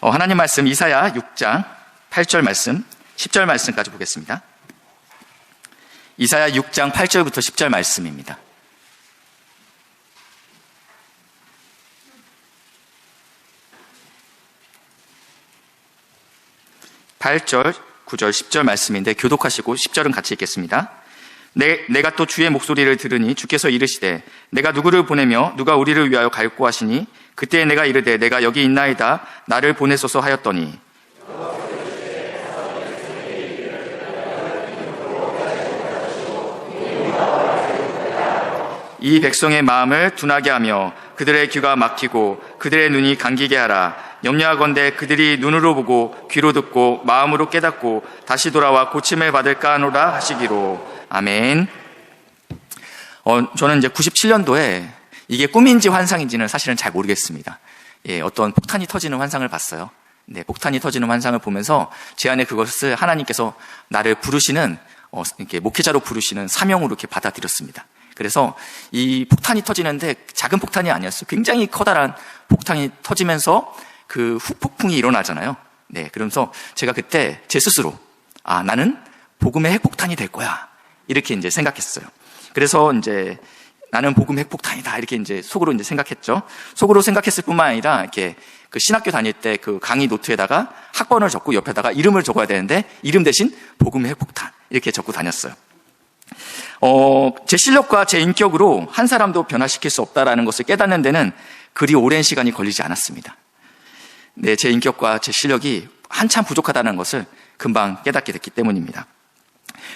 하나님 말씀 이사야 6장 8절 말씀, 10절 말씀까지 보겠습니다. 이사야 6장 8절부터 10절 말씀입니다. (8절) 9절, 10절 말씀인데 교독하시고 10절은 같이 읽겠습니다. 내가 또 주의 목소리를 들으니 주께서 이르시되 내가 누구를 보내며 누가 우리를 위하여 갈고 하시니 그때 내가 이르되 내가 여기 있나이다 나를 보내소서 하였더니 이 백성의 마음을 둔하게 하며 그들의 귀가 막히고 그들의 눈이 감기게 하라. 염려하건대 그들이 눈으로 보고 귀로 듣고 마음으로 깨닫고 다시 돌아와 고침을 받을까 하노라 하시기로. 아멘. 저는 이제 97년도에 이게 꿈인지 환상인지는 사실은 잘 모르겠습니다. 어떤 폭탄이 터지는 환상을 봤어요. 네, 폭탄이 터지는 환상을 보면서 제 안에 그것을 하나님께서 나를 부르시는, 이렇게 목회자로 부르시는 사명으로 이렇게 받아들였습니다. 그래서 이 폭탄이 터지는데 작은 폭탄이 아니었어요. 굉장히 커다란 폭탄이 터지면서 그 후폭풍이 일어나잖아요. 네, 그러면서 제가 그때 제 스스로, 나는 복음의 핵폭탄이 될 거야. 이렇게 이제 생각했어요. 그래서 이제 나는 복음 핵폭탄이다. 이렇게 이제 속으로 이제 생각했죠. 속으로 생각했을 뿐만 아니라 이렇게 그 신학교 다닐 때 그 강의 노트에다가 학번을 적고 옆에다가 이름을 적어야 되는데 이름 대신 복음의 핵폭탄 이렇게 적고 다녔어요. 제 실력과 제 인격으로 한 사람도 변화시킬 수 없다라는 것을 깨닫는 데는 그리 오랜 시간이 걸리지 않았습니다. 네, 제 인격과 제 실력이 한참 부족하다는 것을 금방 깨닫게 됐기 때문입니다.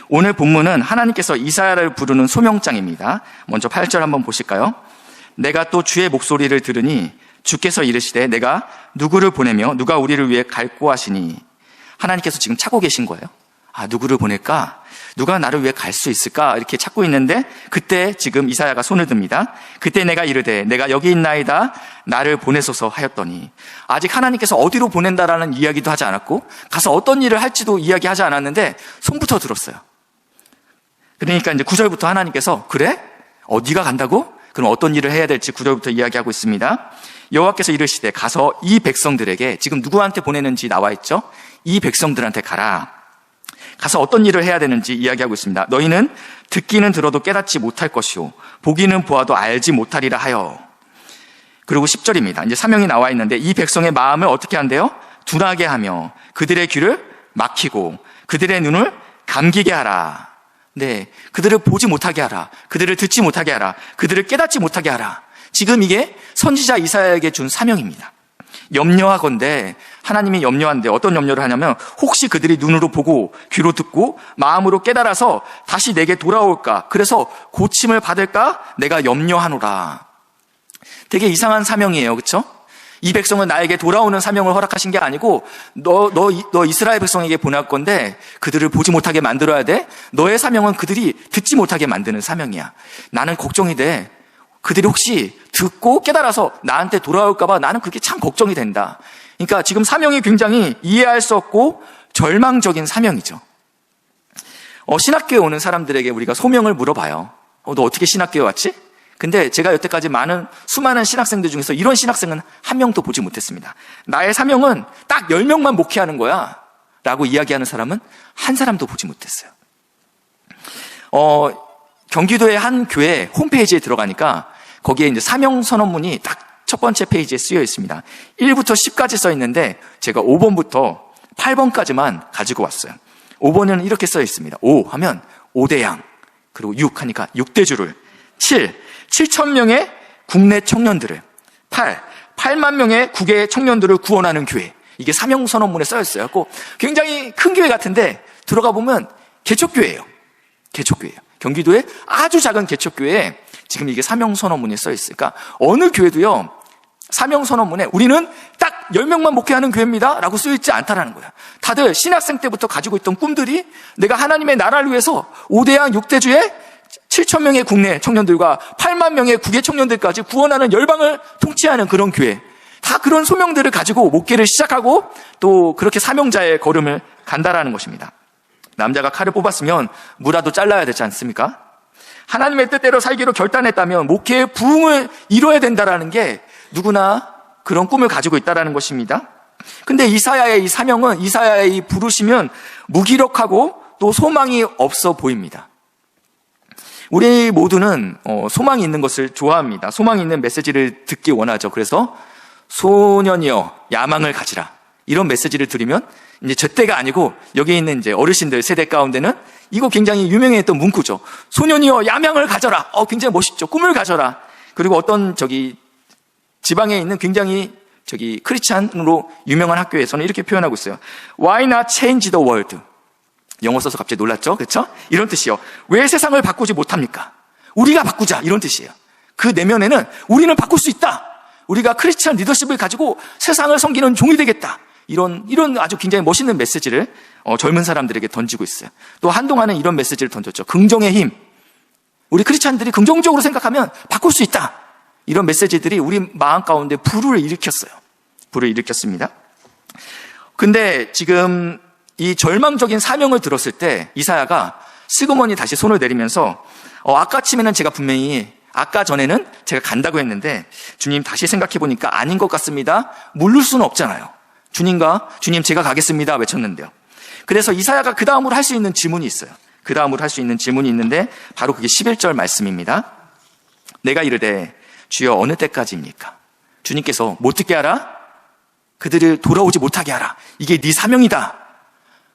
오늘 본문은 하나님께서 이사야를 부르는 소명장입니다. 먼저 8절 한번 보실까요? 내가 또 주의 목소리를 들으니 주께서 이르시되 내가 누구를 보내며 누가 우리를 위해 갈고 하시니. 하나님께서 지금 찾고 계신 거예요. 누구를 보낼까? 누가 나를 위해 갈 수 있을까? 이렇게 찾고 있는데 그때 지금 이사야가 손을 듭니다. 그때 내가 이르되 내가 여기 있나이다 나를 보내소서 하였더니. 아직 하나님께서 어디로 보낸다라는 이야기도 하지 않았고 가서 어떤 일을 할지도 이야기하지 않았는데 손부터 들었어요. 그러니까 이제 9절부터 하나님께서 그래? 네가 간다고? 그럼 어떤 일을 해야 될지 9절부터 이야기하고 있습니다. 여호와께서 이르시되 가서 이 백성들에게, 지금 누구한테 보내는지 나와 있죠? 이 백성들한테 가라. 가서 어떤 일을 해야 되는지 이야기하고 있습니다. 너희는 듣기는 들어도 깨닫지 못할 것이요 보기는 보아도 알지 못하리라 하여. 그리고 10절입니다. 이제 사명이 나와 있는데 이 백성의 마음을 어떻게 한대요? 둔하게 하며 그들의 귀를 막히고 그들의 눈을 감기게 하라. 네, 그들을 보지 못하게 하라. 그들을 듣지 못하게 하라. 그들을 깨닫지 못하게 하라. 지금 이게 선지자 이사야에게 준 사명입니다. 염려하건대, 하나님이 염려한데 어떤 염려를 하냐면 혹시 그들이 눈으로 보고 귀로 듣고 마음으로 깨달아서 다시 내게 돌아올까, 그래서 고침을 받을까 내가 염려하노라. 되게 이상한 사명이에요, 그렇죠? 이 백성은 나에게 돌아오는 사명을 허락하신 게 아니고 너 이스라엘 백성에게 보낼 건데 그들을 보지 못하게 만들어야 돼. 너의 사명은 그들이 듣지 못하게 만드는 사명이야. 나는 걱정이 돼. 그들이 혹시 듣고 깨달아서 나한테 돌아올까 봐 나는 그게 참 걱정이 된다. 그러니까 지금 사명이 굉장히 이해할 수 없고 절망적인 사명이죠. 신학교에 오는 사람들에게 우리가 소명을 물어봐요. 너 어떻게 신학교에 왔지? 근데 제가 여태까지 수많은 신학생들 중에서 이런 신학생은 한 명도 보지 못했습니다. 나의 사명은 딱 10명만 목회하는 거야 라고 이야기하는 사람은 한 사람도 보지 못했어요. 경기도의 한 교회 홈페이지에 들어가니까 거기에 이제 사명 선언문이 딱 첫 번째 페이지에 쓰여 있습니다. 1부터 10까지 써 있는데 제가 5번부터 8번까지만 가지고 왔어요. 5번은 이렇게 써 있습니다. 5 하면 5대양, 그리고 6 하니까 6대주를, 7천 명의 국내 청년들을, 8만 명의 국외 청년들을 구원하는 교회. 이게 사명 선언문에 써 있어요. 굉장히 큰 교회 같은데 들어가 보면 개척교회예요. 개척교회예요. 경기도의 아주 작은 개척교회에 지금 이게 사명선언문이 써 있으니까 어느 교회도요 사명선언문에 우리는 딱 10명만 목회하는 교회입니다 라고 쓰여있지 않다라는 거야. 다들 신학생 때부터 가지고 있던 꿈들이 내가 하나님의 나라를 위해서 5대양 6대주의 7천 명의 국내 청년들과 8만 명의 국외 청년들까지 구원하는 열방을 통치하는 그런 교회, 다 그런 소명들을 가지고 목회를 시작하고 또 그렇게 사명자의 걸음을 간다라는 것입니다. 남자가 칼을 뽑았으면 무라도 잘라야 되지 않습니까? 하나님의 뜻대로 살기로 결단했다면 목회의 부흥을 이뤄야 된다라는 게 누구나 그런 꿈을 가지고 있다라는 것입니다. 근데 이사야의 이 사명은, 이사야의 이 부르심은 무기력하고 또 소망이 없어 보입니다. 우리 모두는 소망이 있는 것을 좋아합니다. 소망이 있는 메시지를 듣기 원하죠. 그래서 소년이여 야망을 가지라, 이런 메시지를 들으면 이제 저 때가 아니고 여기 있는 이제 어르신들 세대 가운데는 이거 굉장히 유명했던 문구죠. 소년이여 야망을 가져라. 굉장히 멋있죠. 꿈을 가져라. 그리고 어떤 지방에 있는 굉장히 크리스찬으로 유명한 학교에서는 이렇게 표현하고 있어요. Why not change the world? 영어 써서 갑자기 놀랐죠? 그렇죠? 이런 뜻이요. 왜 세상을 바꾸지 못합니까? 우리가 바꾸자, 이런 뜻이에요. 그 내면에는 우리는 바꿀 수 있다. 우리가 크리스찬 리더십을 가지고 세상을 섬기는 종이 되겠다. 이런 아주 굉장히 멋있는 메시지를 젊은 사람들에게 던지고 있어요. 또 한동안은 이런 메시지를 던졌죠. 긍정의 힘. 우리 크리스찬들이 긍정적으로 생각하면 바꿀 수 있다. 이런 메시지들이 우리 마음 가운데 불을 일으켰어요. 불을 일으켰습니다. 근데 지금 이 절망적인 사명을 들었을 때 이사야가 슬그머니 다시 손을 내리면서 아까 치면은 제가 분명히 아까 전에는 제가 간다고 했는데 주님 다시 생각해 보니까 아닌 것 같습니다. 물를 수는 없잖아요. 주님 제가 가겠습니다 외쳤는데요. 그래서 이사야가 그 다음으로 할 수 있는 질문이 있어요. 그 다음으로 할 수 있는 질문이 있는데 바로 그게 11절 말씀입니다. 내가 이르되 주여 어느 때까지입니까? 주님께서 못 듣게 하라? 그들을 돌아오지 못하게 하라. 이게 네 사명이다.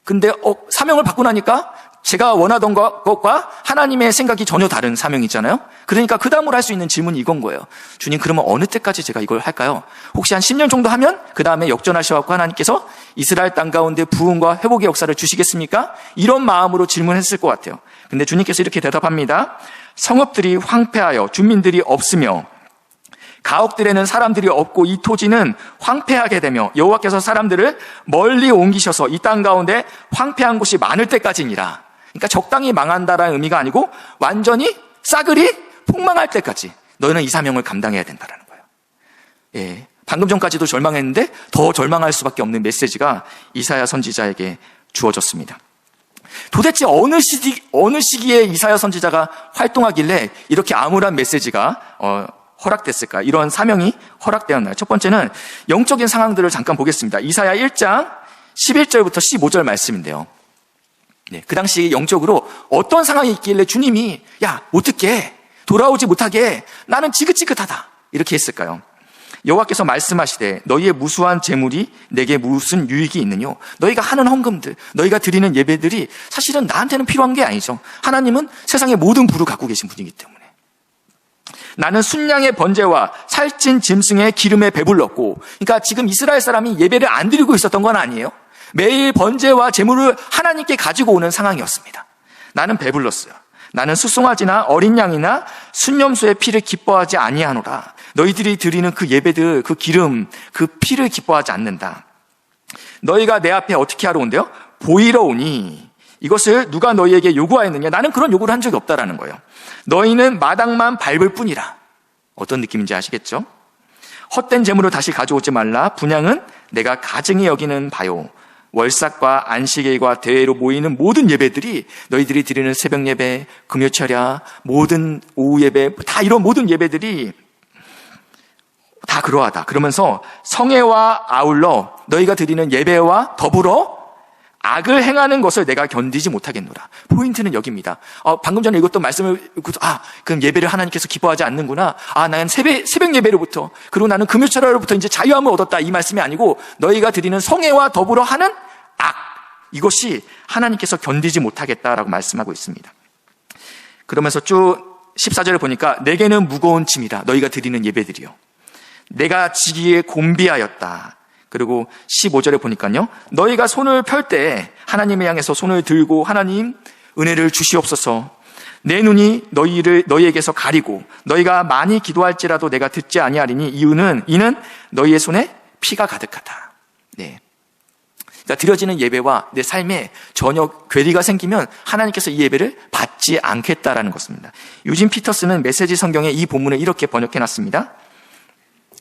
근데 사명을 받고 나니까 제가 원하던 것과 하나님의 생각이 전혀 다른 사명이잖아요. 그러니까 그 다음으로 할 수 있는 질문이 이건 거예요. 주님, 그러면 어느 때까지 제가 이걸 할까요? 혹시 한 10년 정도 하면 그 다음에 역전하셔서 하나님께서 이스라엘 땅 가운데 부흥과 회복의 역사를 주시겠습니까? 이런 마음으로 질문했을 것 같아요. 근데 주님께서 이렇게 대답합니다. 성읍들이 황폐하여 주민들이 없으며 가옥들에는 사람들이 없고 이 토지는 황폐하게 되며 여호와께서 사람들을 멀리 옮기셔서 이 땅 가운데 황폐한 곳이 많을 때까지니라. 그러니까 적당히 망한다라는 의미가 아니고 완전히 싸그리 폭망할 때까지 너희는 이 사명을 감당해야 된다라는 거예요. 예, 방금 전까지도 절망했는데 더 절망할 수밖에 없는 메시지가 이사야 선지자에게 주어졌습니다. 도대체 어느 시기에 이사야 선지자가 활동하길래 이렇게 암울한 메시지가 허락됐을까? 이런 사명이 허락되었나요? 첫 번째는 영적인 상황들을 잠깐 보겠습니다. 이사야 1장 11절부터 15절 말씀인데요. 네, 그 당시 영적으로 어떤 상황이 있길래 주님이 못 듣게, 돌아오지 못하게, 나는 지긋지긋하다 이렇게 했을까요? 여호와께서 말씀하시되 너희의 무수한 재물이 내게 무슨 유익이 있느뇨? 너희가 하는 헌금들, 너희가 드리는 예배들이 사실은 나한테는 필요한 게 아니죠. 하나님은 세상의 모든 부를 갖고 계신 분이기 때문에. 나는 순양의 번제와 살찐 짐승의 기름에 배불렀고, 그러니까 지금 이스라엘 사람이 예배를 안 드리고 있었던 건 아니에요. 매일 번제와 제물을 하나님께 가지고 오는 상황이었습니다. 나는 배불렀어요. 나는 수송아지나 어린 양이나 순념수의 피를 기뻐하지 아니하노라. 너희들이 드리는 그 예배들, 그 기름, 그 피를 기뻐하지 않는다. 너희가 내 앞에 어떻게 하러 온대요? 보이러 오니 이것을 누가 너희에게 요구하였느냐? 나는 그런 요구를 한 적이 없다라는 거예요. 너희는 마당만 밟을 뿐이라. 어떤 느낌인지 아시겠죠? 헛된 재물을 다시 가져오지 말라. 분향은 내가 가증히 여기는 바요. 월삭과 안식일과 대회로 모이는 모든 예배들이 너희들이 드리는 새벽 예배, 금요철야, 모든 오후 예배, 다 이런 모든 예배들이 다 그러하다. 그러면서 성회와 아울러 너희가 드리는 예배와 더불어 악을 행하는 것을 내가 견디지 못하겠노라. 포인트는 여기입니다. 방금 전에 읽었던 말씀을 그럼 예배를 하나님께서 기뻐하지 않는구나. 나는 새벽 예배로부터, 그리고 나는 금요철로부터 이제 자유함을 얻었다. 이 말씀이 아니고 너희가 드리는 성회와 더불어 하는 악, 이것이 하나님께서 견디지 못하겠다라고 말씀하고 있습니다. 그러면서 쭉 14절을 보니까 내게는 무거운 짐이라. 너희가 드리는 예배들이요. 내가 지기에 곤비하였다. 그리고 15절에 보니까요. 너희가 손을 펼 때 하나님을 향해서 손을 들고 하나님 은혜를 주시옵소서. 내 눈이 너희에게서 가리고 너희가 많이 기도할지라도 내가 듣지 아니하리니 이는 너희의 손에 피가 가득하다. 네. 그러니까 드려지는 예배와 내 삶에 전혀 괴리가 생기면 하나님께서 이 예배를 받지 않겠다라는 것입니다. 유진 피터스는 메시지 성경에 이 본문을 이렇게 번역해놨습니다.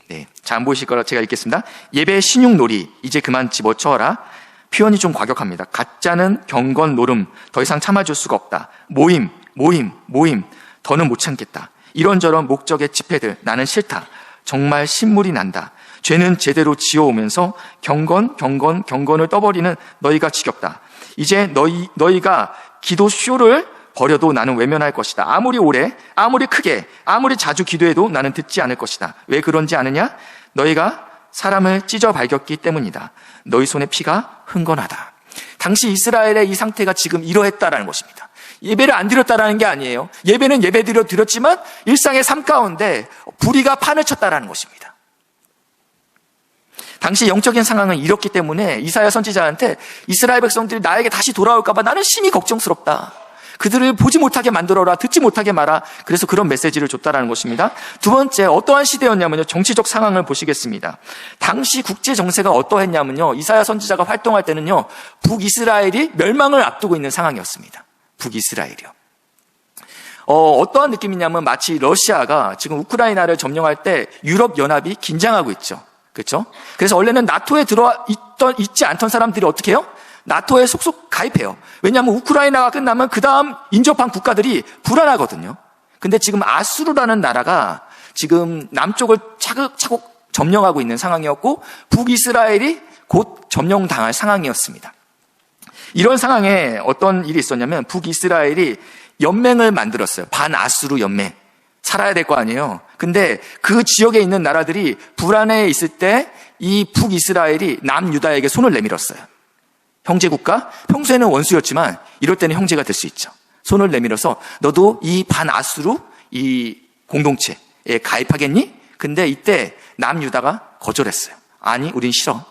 네, 잘 안 보이실 거라 제가 읽겠습니다. 예배의 신용놀이 이제 그만 집어쳐라. 표현이 좀 과격합니다. 가짜는 경건 노름 더 이상 참아줄 수가 없다. 모임 더는 못 참겠다. 이런저런 목적의 집회들 나는 싫다. 정말 신물이 난다. 죄는 제대로 지어오면서 경건을 떠버리는 너희가 지겹다. 이제 너희가 기도 쇼를 버려도 나는 외면할 것이다. 아무리 오래, 아무리 크게, 아무리 자주 기도해도 나는 듣지 않을 것이다. 왜 그런지 아느냐? 너희가 사람을 찢어 발겼기 때문이다. 너희 손의 피가 흥건하다. 당시 이스라엘의 이 상태가 지금 이러했다라는 것입니다. 예배를 안 드렸다라는 게 아니에요. 예배는 예배드려 드렸지만 일상의 삶 가운데 불의가 판을 쳤다라는 것입니다. 당시 영적인 상황은 이렇기 때문에 이사야 선지자한테 이스라엘 백성들이 나에게 다시 돌아올까 봐 나는 심히 걱정스럽다. 그들을 보지 못하게 만들어라, 듣지 못하게 마라. 그래서 그런 메시지를 줬다라는 것입니다. 두 번째, 어떠한 시대였냐면요, 정치적 상황을 보시겠습니다. 당시 국제 정세가 어떠했냐면요, 이사야 선지자가 활동할 때는요, 북이스라엘이 멸망을 앞두고 있는 상황이었습니다. 북이스라엘이요. 어떠한 느낌이냐면 마치 러시아가 지금 우크라이나를 점령할 때 유럽 연합이 긴장하고 있죠. 그렇죠? 그래서 원래는 나토에 있지 않던 사람들이 어떻게 해요? 나토에 속속 가입해요. 왜냐하면 우크라이나가 끝나면 그 다음 인접한 국가들이 불안하거든요. 근데 지금 아수르라는 나라가 지금 남쪽을 차곡차곡 점령하고 있는 상황이었고 북이스라엘이 곧 점령당할 상황이었습니다. 이런 상황에 어떤 일이 있었냐면 북이스라엘이 연맹을 만들었어요. 반아수르 연맹. 살아야 될 거 아니에요. 근데 그 지역에 있는 나라들이 불안해 있을 때 이 북이스라엘이 남유다에게 손을 내밀었어요. 형제국가? 평소에는 원수였지만 이럴 때는 형제가 될 수 있죠. 손을 내밀어서 너도 이 반아수르 이 공동체에 가입하겠니? 근데 이때 남유다가 거절했어요. 아니, 우린 싫어.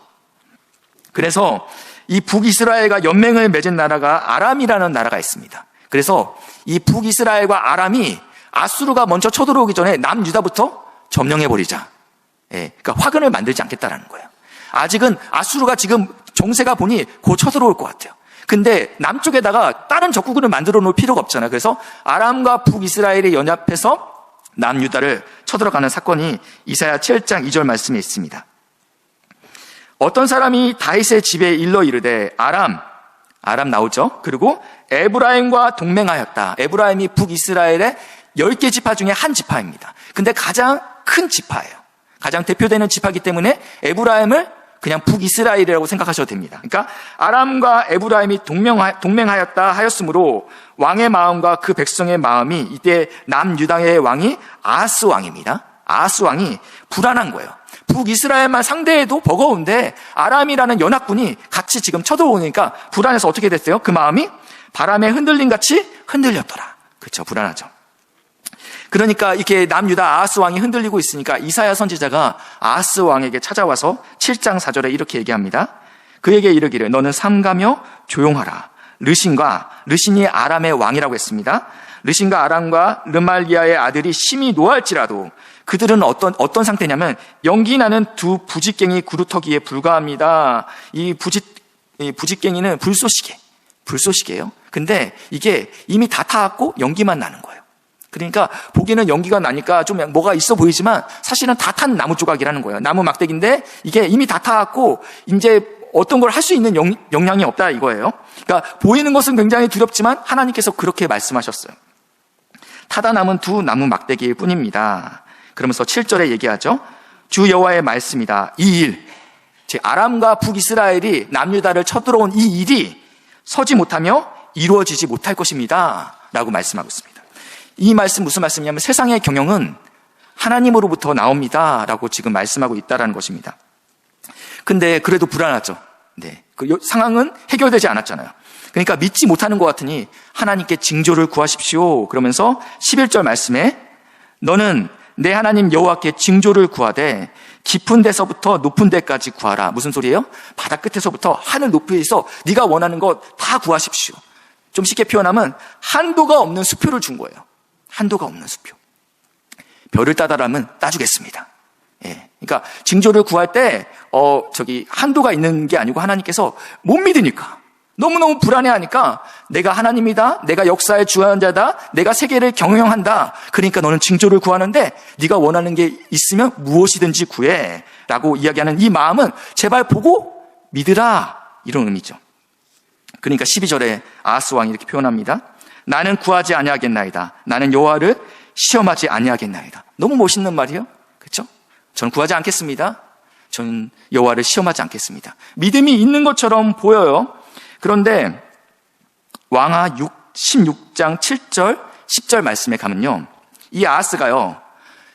그래서 이 북이스라엘과 연맹을 맺은 나라가 아람이라는 나라가 있습니다. 그래서 이 북이스라엘과 아람이 아수르가 먼저 쳐들어오기 전에 남유다부터 점령해버리자. 그러니까 화근을 만들지 않겠다라는 거예요. 아직은 아수르가 지금 정세가 보니 곧 쳐들어올 것 같아요. 근데 남쪽에다가 다른 적국을 만들어 놓을 필요가 없잖아요. 그래서 아람과 북이스라엘이 연합해서 남유다를 쳐들어가는 사건이 이사야 7장 2절 말씀에 있습니다. 어떤 사람이 다윗의 집에 일러 이르되 아람 나오죠. 그리고 에브라임과 동맹하였다. 에브라임이 북이스라엘의 10개 지파 중에 한 지파입니다. 근데 가장 큰 지파예요. 가장 대표되는 지파이기 때문에 에브라임을 그냥 북이스라엘이라고 생각하셔도 됩니다. 그러니까 아람과 에브라임이 동맹하였다 하였으므로 왕의 마음과 그 백성의 마음이 이때 남유다의 왕이 아하스 왕입니다. 아하스 왕이 불안한 거예요. 북이스라엘만 상대해도 버거운데 아람이라는 연합군이 같이 지금 쳐들어오니까 불안해서 어떻게 됐어요? 그 마음이 바람에 흔들림 같이 흔들렸더라. 그렇죠. 불안하죠. 그러니까 이렇게 남유다 아하스 왕이 흔들리고 있으니까 이사야 선지자가 아하스 왕에게 찾아와서 7장 4절에 이렇게 얘기합니다. 그에게 이르기를 너는 삼가며 조용하라. 르신이 아람의 왕이라고 했습니다. 르신과 아람과 르말리아의 아들이 심히 노할지라도 그들은 어떤 상태냐면 연기 나는 두 부직갱이 그루터기에 불과합니다. 이 부직갱이는 불쏘시개예요. 근데 이게 이미 다 타갖고 연기만 나는 거예요. 그러니까 보기에는 연기가 나니까 좀 뭐가 있어 보이지만 사실은 다 탄 나무 조각이라는 거예요. 나무 막대기인데 이게 이미 다 타갖고 이제 어떤 걸 할 수 있는 역량이 없다 이거예요. 그러니까 보이는 것은 굉장히 두렵지만 하나님께서 그렇게 말씀하셨어요. 타다 남은 두 나무 막대기일 뿐입니다. 그러면서 7절에 얘기하죠. 주 여호와의 말씀이다. 이 일, 즉 아람과 북이스라엘이 남유다를 쳐들어온 이 일이 서지 못하며 이루어지지 못할 것입니다. 라고 말씀하고 있습니다. 이 말씀 무슨 말씀이냐면 세상의 경영은 하나님으로부터 나옵니다. 라고 지금 말씀하고 있다는 것입니다. 근데 그래도 불안하죠. 네. 그 상황은 해결되지 않았잖아요. 그러니까 믿지 못하는 것 같으니 하나님께 징조를 구하십시오. 그러면서 11절 말씀에 너는 내 하나님 여호와께 징조를 구하되 깊은 데서부터 높은 데까지 구하라. 무슨 소리예요? 바다 끝에서부터 하늘 높이에서 네가 원하는 것 다 구하십시오. 좀 쉽게 표현하면 한도가 없는 수표를 준 거예요. 한도가 없는 수표. 별을 따다라면 따주겠습니다. 예. 그러니까 징조를 구할 때 한도가 있는 게 아니고 하나님께서 못 믿으니까 너무너무 불안해하니까 내가 하나님이다. 내가 역사의 주관자다. 내가 세계를 경영한다. 그러니까 너는 징조를 구하는데 네가 원하는 게 있으면 무엇이든지 구해. 라고 이야기하는 이 마음은 제발 보고 믿으라. 이런 의미죠. 그러니까 12절에 아하스 왕이 이렇게 표현합니다. 나는 구하지 아니하겠나이다. 나는 여호와를 시험하지 아니하겠나이다. 너무 멋있는 말이에요. 그렇죠? 저는 구하지 않겠습니다. 저는 여호와를 시험하지 않겠습니다. 믿음이 있는 것처럼 보여요. 그런데 왕하 16장 7절 10절 말씀에 가면요, 이 아하스가요,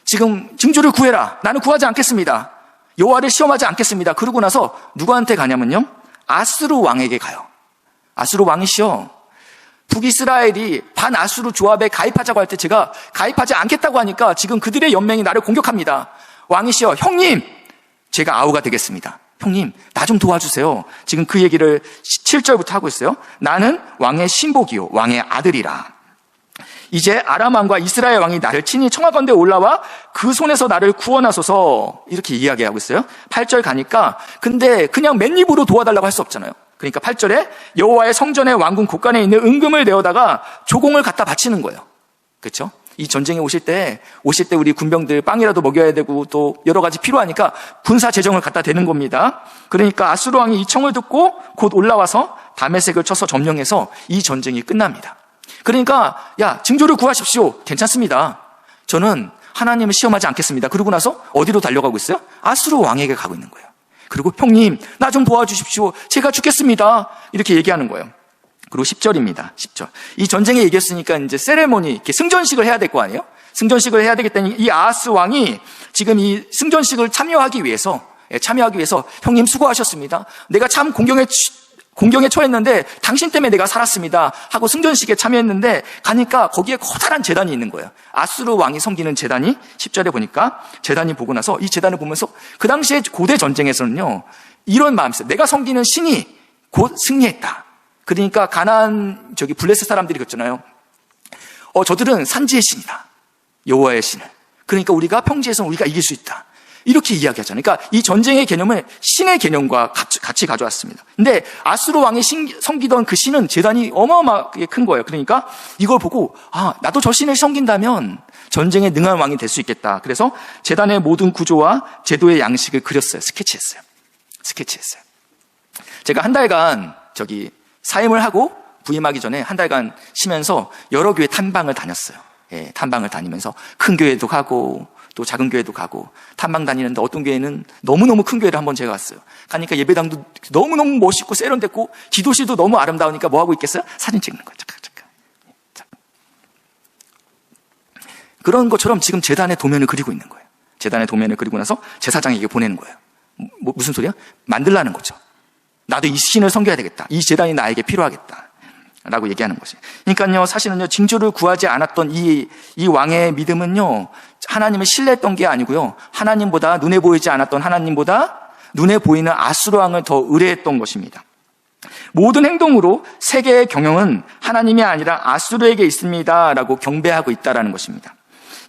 지금 징조를 구해라, 나는 구하지 않겠습니다, 여호와를 시험하지 않겠습니다, 그러고 나서 누구한테 가냐면요, 아수르 왕에게 가요. 아수르 왕이시여, 북이스라엘이 반아수르 조합에 가입하자고 할 때 제가 가입하지 않겠다고 하니까 지금 그들의 연맹이 나를 공격합니다. 왕이시여, 형님, 제가 아우가 되겠습니다. 형님, 나 좀 도와주세요. 지금 그 얘기를 7절부터 하고 있어요. 나는 왕의 신복이요, 왕의 아들이라. 이제 아람 왕과 이스라엘 왕이 나를 친히 청하건대 올라와 그 손에서 나를 구원하소서, 이렇게 이야기하고 있어요. 8절 가니까, 근데 그냥 맨입으로 도와달라고 할 수 없잖아요. 그러니까 8절에 여호와의 성전의 왕궁 곳간에 있는 은금을 내어다가 조공을 갖다 바치는 거예요. 그렇죠? 이 전쟁에 오실 때 우리 군병들 빵이라도 먹여야 되고 또 여러 가지 필요하니까 군사 재정을 갖다 대는 겁니다. 그러니까 아수르 왕이 이 청을 듣고 곧 올라와서 다메섹을 쳐서 점령해서 이 전쟁이 끝납니다. 그러니까 야, 징조를 구하십시오. 괜찮습니다. 저는 하나님을 시험하지 않겠습니다. 그러고 나서 어디로 달려가고 있어요? 아수르 왕에게 가고 있는 거예요. 그리고 형님, 나 좀 도와주십시오. 제가 죽겠습니다. 이렇게 얘기하는 거예요. 그리고 10절입니다. 10절. 이 전쟁에 이겼으니까 이제 세레모니, 이렇게 승전식을 해야 될 거 아니에요? 승전식을 해야 되겠다니 이 아하스 왕이 지금 이 승전식을 참여하기 위해서 형님 수고하셨습니다. 내가 참 공경에 처했는데 당신 때문에 내가 살았습니다 하고 승전식에 참여했는데 가니까 거기에 커다란 제단이 있는 거예요. 아수르 왕이 섬기는 제단이 10절에 보니까 제단이 보고 나서 이 제단을 보면서 그 당시에 고대 전쟁에서는요, 이런 마음이 있어요. 내가 섬기는 신이 곧 승리했다. 그러니까 가나안 블레셋 사람들이 그랬잖아요. 저들은 산지의 신이다, 여호와의 신을. 그러니까 우리가 평지에서 우리가 이길 수 있다, 이렇게 이야기하잖아요. 그러니까 이 전쟁의 개념을 신의 개념과 같이 가져왔습니다. 근데 아수르 왕이 섬기던 그 신은 제단이 어마어마하게 큰 거예요. 그러니까 이걸 보고 나도 저 신을 섬긴다면 전쟁에 능한 왕이 될 수 있겠다. 그래서 제단의 모든 구조와 제도의 양식을 그렸어요. 스케치했어요. 제가 한 달간 사임을 하고 부임하기 전에 한 달간 쉬면서 여러 교회 탐방을 다녔어요. 예, 탐방을 다니면서 큰 교회도 가고 또 작은 교회도 가고 탐방 다니는데 어떤 교회는 너무너무 큰 교회를 한번 제가 갔어요. 가니까 예배당도 너무너무 멋있고 세련됐고 기도실도 너무 아름다우니까 뭐 하고 있겠어요? 사진 찍는 거예요. 잠깐. 그런 것처럼 지금 제단의 도면을 그리고 있는 거예요. 제단의 도면을 그리고 나서 제사장에게 보내는 거예요. 무슨 소리야? 만들라는 거죠. 나도 이 신을 섬겨야 되겠다. 이 제단이 나에게 필요하겠다. 라고 얘기하는 것이에요. 그러니까요, 사실은요, 징조를 구하지 않았던 이 왕의 믿음은요, 하나님을 신뢰했던 게 아니고요, 눈에 보이지 않았던 하나님보다 눈에 보이는 아수르 왕을 더 의뢰했던 것입니다. 모든 행동으로 세계의 경영은 하나님이 아니라 아수르에게 있습니다. 라고 경배하고 있다라는 것입니다.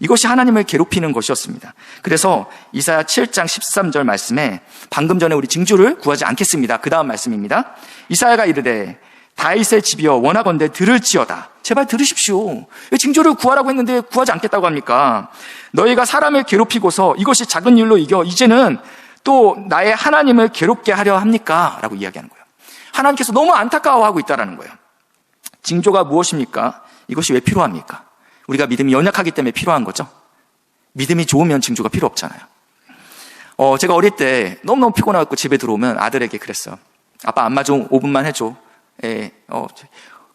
이것이 하나님을 괴롭히는 것이었습니다. 그래서 이사야 7장 13절 말씀에 방금 전에 우리 징조를 구하지 않겠습니다. 그 다음 말씀입니다. 이사야가 이르되 다윗의 집이여 원하건대 들을지어다. 제발 들으십시오. 왜 징조를 구하라고 했는데 구하지 않겠다고 합니까? 너희가 사람을 괴롭히고서 이것이 작은 일로 이겨 이제는 또 나의 하나님을 괴롭게 하려 합니까? 라고 이야기하는 거예요. 하나님께서 너무 안타까워하고 있다는 거예요. 징조가 무엇입니까? 이것이 왜 필요합니까? 우리가 믿음이 연약하기 때문에 필요한 거죠. 믿음이 좋으면 징조가 필요 없잖아요. 제가 어릴 때 너무너무 피곤해갖고 집에 들어오면 아들에게 그랬어요. 아빠 안마 좀 5분만 해줘.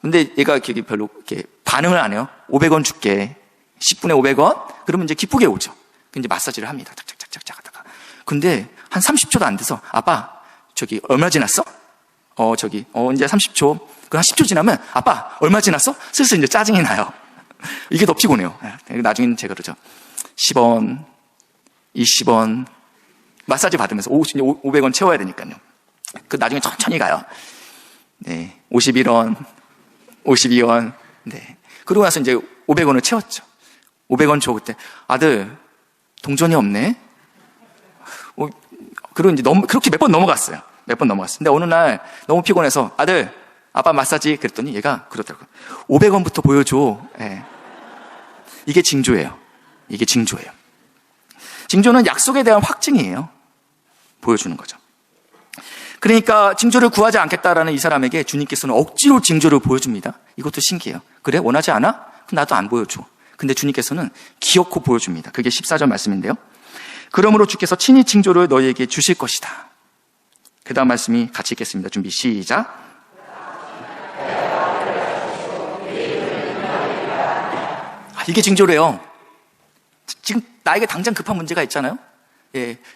근데 얘가 별로 이렇게 반응을 안 해요. 500원 줄게. 10분에 500원? 그러면 이제 기쁘게 오죠. 이제 마사지를 합니다. 착착착착 하다가. 근데 한 30초도 안 돼서 아빠, 얼마 지났어? 이제 30초. 그 한 10초 지나면 아빠, 얼마 지났어? 슬슬 이제 짜증이 나요. 이게 더 피곤해요. 나중에는 제가 그러죠. 10원, 20원, 마사지 받으면서 500원 채워야 되니까요. 나중에 천천히 가요. 네. 51원, 52원. 네. 그러고 나서 이제 500원을 채웠죠. 500원 줘, 그때. 아들, 동전이 없네? 그리고 이제 그렇게 몇 번 넘어갔어요. 근데 어느 날 너무 피곤해서 아들, 아빠 마사지 그랬더니 얘가 그러더라고요. 500원부터 보여줘. 네. 이게 징조예요. 징조는 약속에 대한 확증이에요. 보여주는 거죠. 그러니까 징조를 구하지 않겠다라는 이 사람에게 주님께서는 억지로 징조를 보여줍니다. 이것도 신기해요. 그래? 원하지 않아? 그럼 나도 안 보여줘. 근데 주님께서는 기어코 보여줍니다. 그게 14절 말씀인데요. 그러므로 주께서 친히 징조를 너희에게 주실 것이다. 그 다음 말씀이 같이 읽겠습니다. 준비 시작. 이게 징조래요. 지금 나에게 당장 급한 문제가 있잖아요.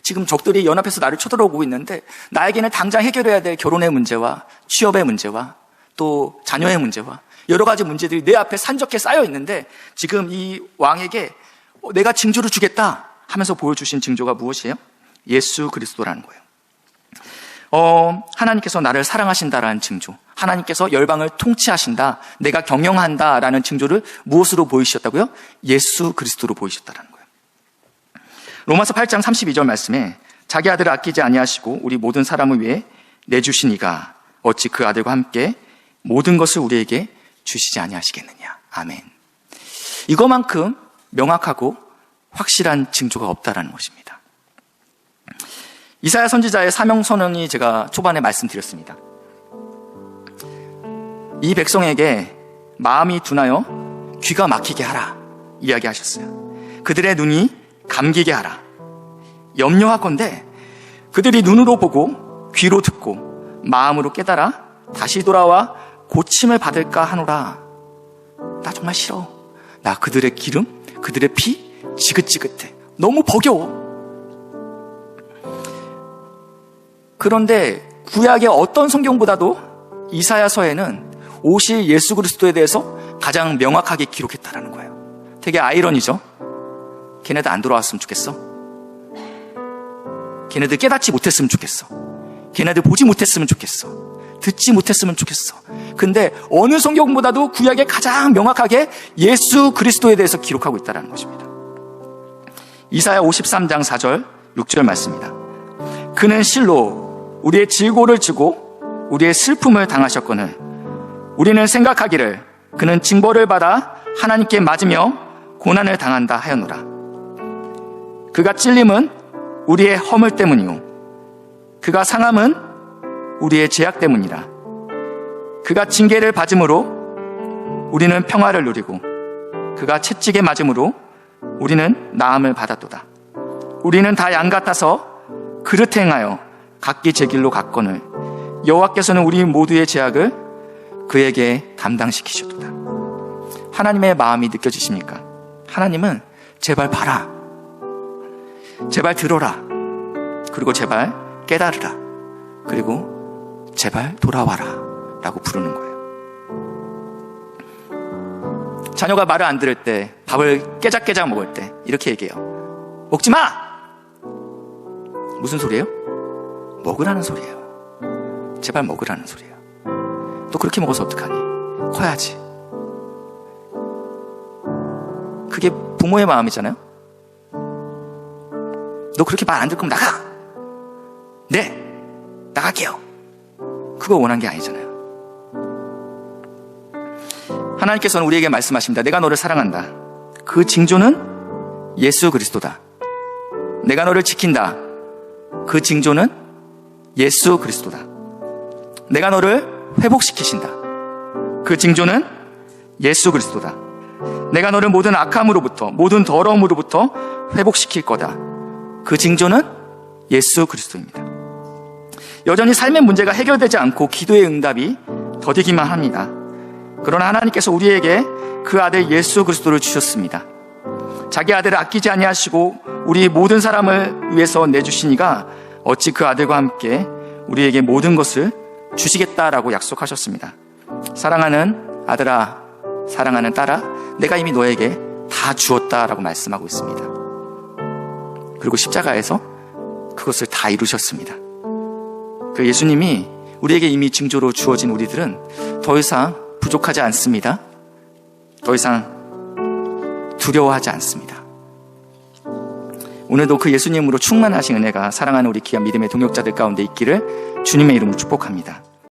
지금 적들이 연합해서 나를 쳐들어오고 있는데 나에게는 당장 해결해야 될 결혼의 문제와 취업의 문제와 또 자녀의 문제와 여러 가지 문제들이 내 앞에 산적해 쌓여 있는데 지금 이 왕에게 내가 징조를 주겠다 하면서 보여주신 징조가 무엇이에요? 예수 그리스도라는 거예요. 하나님께서 나를 사랑하신다라는 징조, 하나님께서 열방을 통치하신다, 내가 경영한다라는 징조를 무엇으로 보이셨다고요? 예수 그리스도로 보이셨다라는 거예요. 로마서 8장 32절 말씀에 자기 아들을 아끼지 아니하시고 우리 모든 사람을 위해 내주신 이가 어찌 그 아들과 함께 모든 것을 우리에게 주시지 아니하시겠느냐. 아멘. 이거만큼 명확하고 확실한 징조가 없다라는 것입니다. 이사야 선지자의 사명 선언이 제가 초반에 말씀드렸습니다. 이 백성에게 마음이 둔하여 귀가 막히게 하라 이야기하셨어요. 그들의 눈이 감기게 하라. 염려하건대 그들이 눈으로 보고 귀로 듣고 마음으로 깨달아 다시 돌아와 고침을 받을까 하노라. 나 정말 싫어. 나 그들의 기름, 그들의 피 지긋지긋해. 너무 버겨워. 그런데 구약의 어떤 성경보다도 이사야서에는 오실 예수 그리스도에 대해서 가장 명확하게 기록했다라는 거예요. 되게 아이러니죠. 걔네들 안 돌아왔으면 좋겠어. 걔네들 깨닫지 못했으면 좋겠어. 걔네들 보지 못했으면 좋겠어. 듣지 못했으면 좋겠어. 근데 어느 성경보다도 구약에 가장 명확하게 예수 그리스도에 대해서 기록하고 있다는 것입니다. 이사야 53장 4절 6절 말씀입니다. 그는 실로 우리의 질고를 지고 우리의 슬픔을 당하셨거늘 우리는 생각하기를 그는 징벌을 받아 하나님께 맞으며 고난을 당한다 하였노라. 그가 찔림은 우리의 허물 때문이요 그가 상함은 우리의 죄악 때문이라. 그가 징계를 받음으로 우리는 평화를 누리고 그가 채찍에 맞음으로 우리는 나음을 받았도다. 우리는 다 양 같아서 그릇 행하여 각기 제 길로 갔거늘 여호와께서는 우리 모두의 죄악을 그에게 담당시키셨도다. 하나님의 마음이 느껴지십니까? 하나님은 제발 봐라. 제발 들어라. 그리고 제발 깨달으라. 그리고 제발 돌아와라 라고 부르는 거예요. 자녀가 말을 안 들을 때, 밥을 깨작깨작 먹을 때 이렇게 얘기해요. 먹지 마! 무슨 소리예요? 먹으라는 소리예요. 제발 먹으라는 소리예요. 또 그렇게 먹어서 어떡하니? 커야지. 그게 부모의 마음이잖아요. 너 그렇게 말 안 들을 거면 나가! 네! 나갈게요. 그거 원한 게 아니잖아요. 하나님께서는 우리에게 말씀하십니다. 내가 너를 사랑한다. 그 징조는 예수 그리스도다. 내가 너를 지킨다. 그 징조는 예수 그리스도다. 내가 너를 회복시키신다. 그 징조는 예수 그리스도다. 내가 너를 모든 악함으로부터, 모든 더러움으로부터 회복시킬 거다. 그 징조는 예수 그리스도입니다. 여전히 삶의 문제가 해결되지 않고 기도의 응답이 더디기만 합니다. 그러나 하나님께서 우리에게 그 아들 예수 그리스도를 주셨습니다. 자기 아들을 아끼지 아니하시고 우리 모든 사람을 위해서 내주신 이가 어찌 그 아들과 함께 우리에게 모든 것을 주시겠다라고 약속하셨습니다. 사랑하는 아들아, 사랑하는 딸아, 내가 이미 너에게 다 주었다라고 말씀하고 있습니다. 그리고 십자가에서 그것을 다 이루셨습니다. 그 예수님이 우리에게 이미 징조로 주어진 우리들은 더 이상 부족하지 않습니다. 더 이상 두려워하지 않습니다. 오늘도 그 예수님으로 충만하신 은혜가 사랑하는 우리 귀한 믿음의 동역자들 가운데 있기를 주님의 이름으로 축복합니다.